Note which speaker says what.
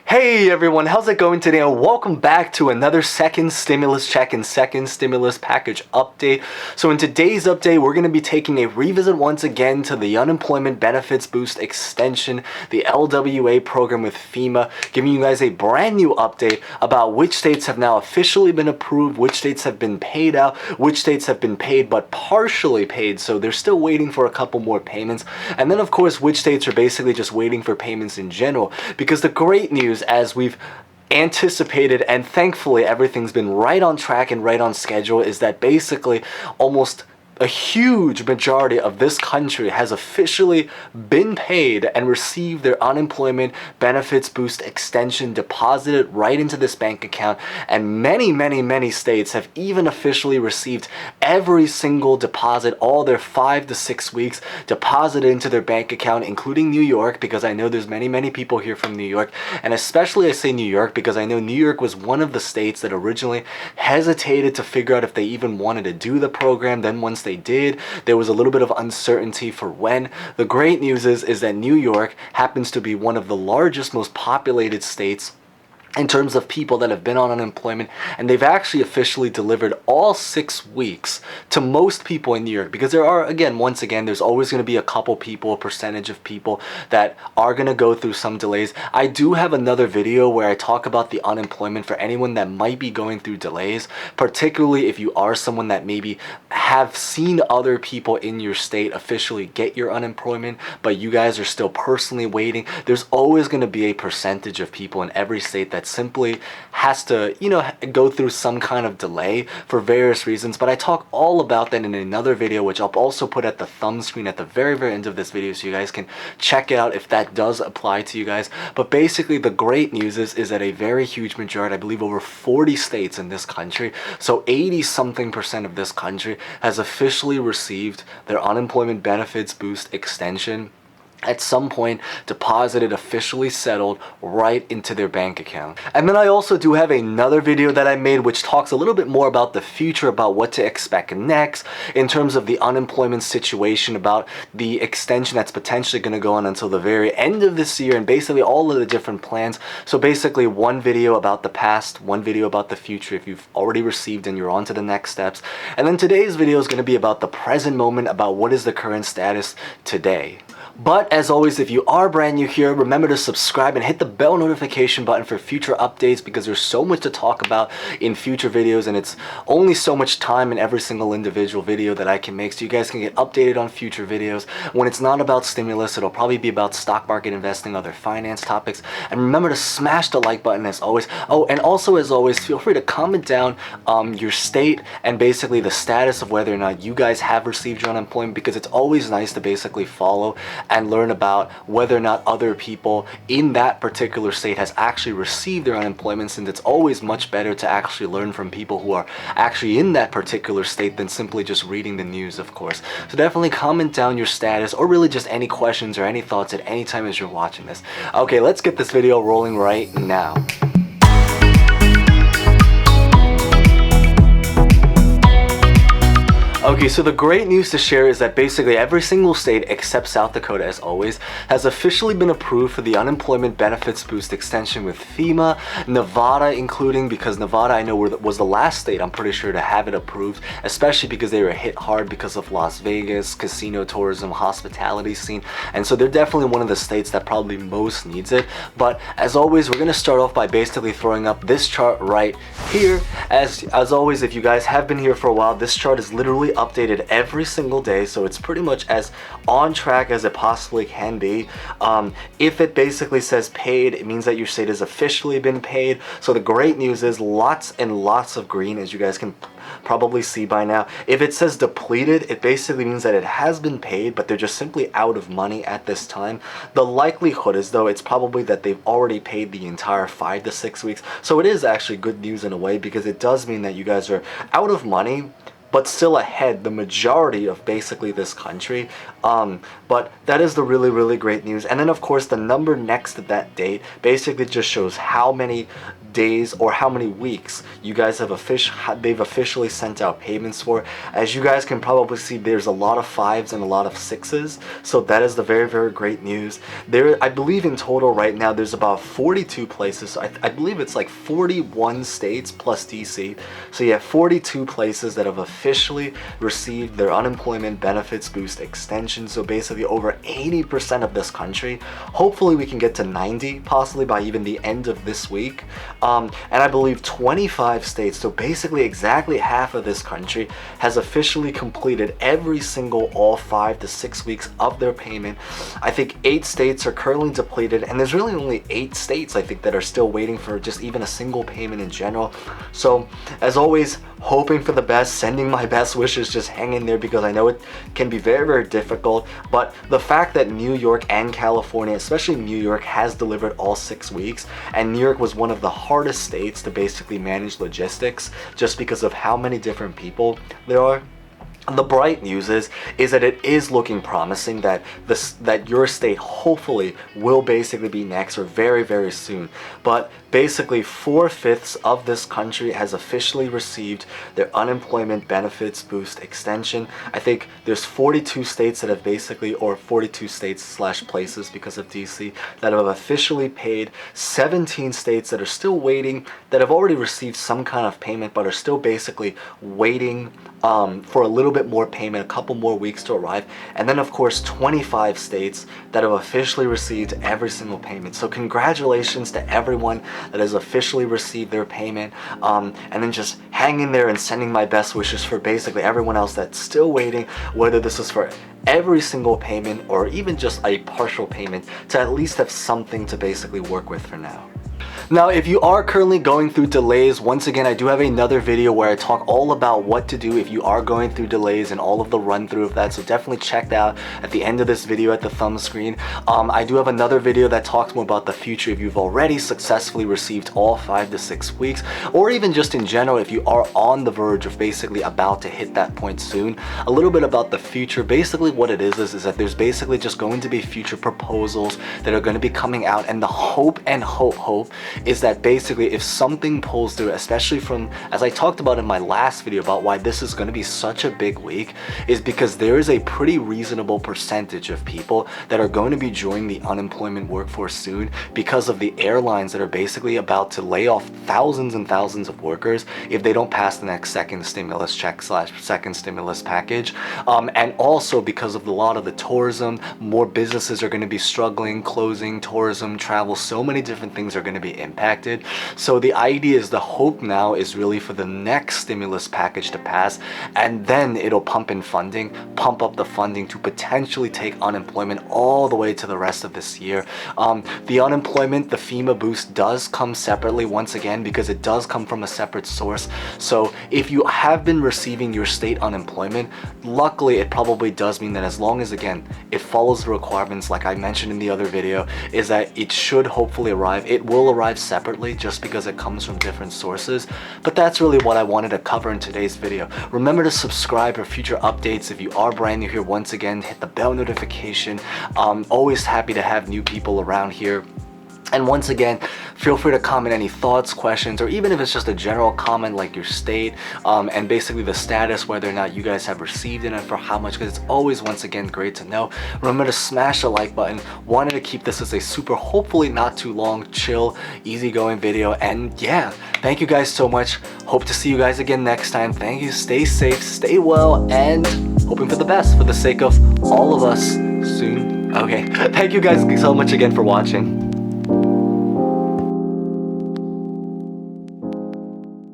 Speaker 1: Hey everyone, how's it going today? And welcome back to another second stimulus check and second stimulus package update. So in today's update, we're going to be taking a revisit once again to the Unemployment Benefits Boost Extension, the LWA program with FEMA, giving you guys a brand new update about which states have now officially been approved, which states have been paid out, which states have been paid but partially paid, so they're still waiting for a couple more payments, and then of course which states are basically just waiting for payments in general, because the great news, as we've anticipated and thankfully everything's been right on track and right on schedule, is that basically almost a huge majority of this country has officially been paid and received their unemployment benefits boost extension deposited right into this bank account, and many states have even officially received every single deposit, all their 5 to 6 weeks deposited into their bank account, including New York, because I know there's many people here from New York, and especially I say New York because I know New York was one of the states that originally hesitated to figure out if they even wanted to do the program. Then once they did, there was a little bit of uncertainty for when. The great news is that New York happens to be one of the largest, most populated states in terms of people that have been on unemployment, and they've actually officially delivered all 6 weeks to most people in New York, because there are, once again, there's always going to be a couple people, a percentage of people that are going to go through some delays. I do have another video where I talk about the unemployment for anyone that might be going through delays, particularly if you are someone that maybe have seen other people in your state officially get your unemployment, but you guys are still personally waiting. There's always going to be a percentage of people in every state that simply has to, go through some kind of delay for various reasons. But I talk all about that in another video, which I'll also put at the thumb screen at the very end of this video, so you guys can check it out if that does apply to you guys. But basically the great news is that a very huge majority, I believe over 40 states in this country, so 80-something% of this country has officially received their unemployment benefits boost extension at some point, deposited, officially settled right into their bank account. And then I also do have another video that I made which talks a little bit more about the future, about what to expect next in terms of the unemployment situation, about the extension that's potentially going to go on until the very end of this year, and basically all of the different plans. So basically one video about the past, one video about the future if you've already received and you're on to the next steps. And then today's video is going to be about the present moment, about what is the current status today. But as always, if you are brand new here, remember to subscribe and hit the bell notification button for future updates, because there's so much to talk about in future videos, and it's only so much time in every single individual video that I can make, so you guys can get updated on future videos. When it's not about stimulus, it'll probably be about stock market investing, other finance topics. And remember to smash the like button as always. Oh, and also as always, feel free to comment down your state and basically the status of whether or not you guys have received your unemployment, because it's always nice to basically follow and learn about whether or not other people in that particular state has actually received their unemployment, since it's always much better to actually learn from people who are actually in that particular state than simply just reading the news, of course. So definitely comment down your status, or really just any questions or any thoughts at any time as you're watching this. Okay, let's get this video rolling right now. Okay, so the great news to share is that basically every single state except South Dakota, as always, has officially been approved for the unemployment benefits boost extension with FEMA. Nevada including, because Nevada I know was the last state, I'm pretty sure, to have it approved, especially because they were hit hard because of Las Vegas, casino tourism, hospitality scene, and so they're definitely one of the states that probably most needs it. But as always, we're going to start off by basically throwing up this chart right here. As always, if you guys have been here for a while, this chart is literally updated every single day, so it's pretty much as on track as it possibly can be. If it basically says paid, it means that your state has officially been paid. So the great news is lots and lots of green, as you guys can probably see by now. If it says depleted, it basically means that it has been paid, but they're just simply out of money at this time. The likelihood is, though, it's probably that they've already paid the entire 5 to 6 weeks. So it is actually good news in a way, because it does mean that you guys are out of money, but still ahead the majority of basically this country But that is the really great news. And then of course the number next to that date basically just shows how many days or how many weeks you guys have they've officially sent out payments for. As you guys can probably see, there's a lot of 5s and a lot of 6s, so that is the very great news. I believe in total right now there's about 42 places, so I believe it's like 41 states plus DC, so you have 42 places that have officially received their unemployment benefits boost extension. So basically over 80% of this country. Hopefully we can get to 90 possibly by even the end of this week. And I believe 25 states, so basically exactly half of this country, has officially completed every single all 5 to 6 weeks of their payment. I think 8 states are currently depleted, and there's really only 8 states I think that are still waiting for just even a single payment in general. So as always, hoping for the best, sending my best wishes, just hang in there, because I know it can be very difficult. But the fact that New York and California, especially New York, has delivered all 6 weeks, and New York was one of the hardest states to basically manage logistics just because of how many different people there are. The bright news is that it is looking promising that your state hopefully will basically be next, or very soon. But basically 4/5 of this country has officially received their unemployment benefits boost extension. I think there's 42 states that have basically, or 42 states / places because of DC, that have officially paid. 17 states that are still waiting, that have already received some kind of payment but are still basically waiting for a little bit more payment, a couple more weeks to arrive. And then of course 25 states that have officially received every single payment. So congratulations to everyone that has officially received their payment, and then just hang in there, and sending my best wishes for basically everyone else that's still waiting, whether this is for every single payment or even just a partial payment, to at least have something to basically work with for now. Now, if you are currently going through delays, once again, I do have another video where I talk all about what to do if you are going through delays and all of the run through of that. So definitely check that out at the end of this video at the thumb screen. I do have another video that talks more about the future if you've already successfully received all 5 to 6 weeks, or even just in general if you are on the verge of basically about to hit that point soon. A little bit about the future. Basically what it is that there's basically just going to be future proposals that are going to be coming out, and the hope is that basically if something pulls through, especially from, as I talked about in my last video about why this is going to be such a big week, is because there is a pretty reasonable percentage of people that are going to be joining the unemployment workforce soon, because of the airlines that are basically about to lay off thousands and thousands of workers if they don't pass the next second stimulus check / second stimulus package. And also because of a lot of the tourism, more businesses are going to be struggling, closing, tourism, travel, so many different things are going to be impacted. So the idea is, the hope now is really for the next stimulus package to pass, and then it'll pump up the funding to potentially take unemployment all the way to the rest of this year. The unemployment, the FEMA boost, does come separately once again, because it does come from a separate source. So if you have been receiving your state unemployment, luckily it probably does mean that as long as, again, it follows the requirements like I mentioned in the other video, is that it should hopefully arrive. It will arrive separately just because it comes from different sources. But that's really what I wanted to cover in today's video. Remember to subscribe for future updates. If you are brand new here, once again, hit the bell notification. Always happy to have new people around here. And once again, feel free to comment any thoughts, questions, or even if it's just a general comment like your state, and basically the status, whether or not you guys have received it and for how much, because it's always, once again, great to know. Remember to smash the like button. Wanted to keep this as a super, hopefully not too long, chill, easygoing video. And yeah, thank you guys so much. Hope to see you guys again next time. Thank you. Stay safe, stay well, and hoping for the best for the sake of all of us soon. Okay, thank you guys so much again for watching.